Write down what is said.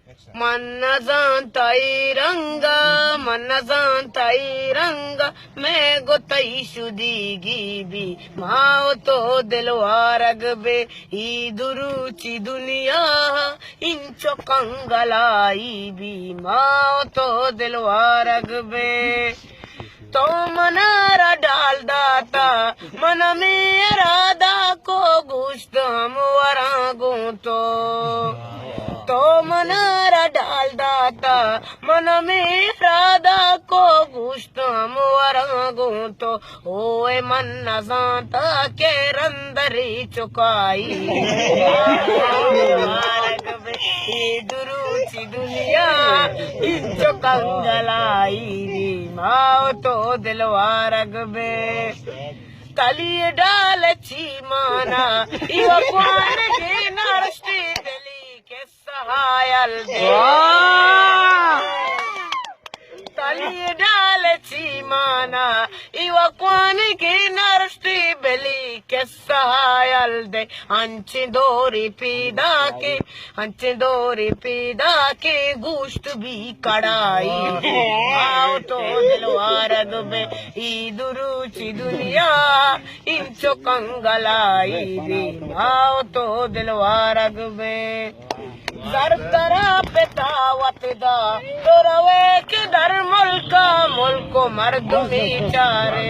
मन जानताई रंगा मैं गोतई शुदीगी भी माओ तो दिलवारग बे ई दुरुची दुनिया इंचो कंगलाई भी माओ तो दिलवारग बे तो मनारा डाल दाता मन मेरा दा को गुश्त हम वरागो तो मनारा डाल दाता मन मेरा दा को गुश्त हम वरागो तो ओए मन न जानता के रंदरी चुकाई दुरुची दुनिया इंचो कंगलाई माओ तो दिलवारग बे तली डाल ची माना इव क्वान के नरस्ती दिली के सहायल दे तली डाल ची माना इव क्वान के नरस्ती बिली के सहायल दे अंची दोरी पीदा के गोश्त भी कड़ाई आओ तो दिलवारग बे ई दुरुची दुनिया इंचो कंगलाई भी आओ तो दिलवारग बे दरदरा पेतावत दा तो रवे के दर मुल्को मर्द में चारे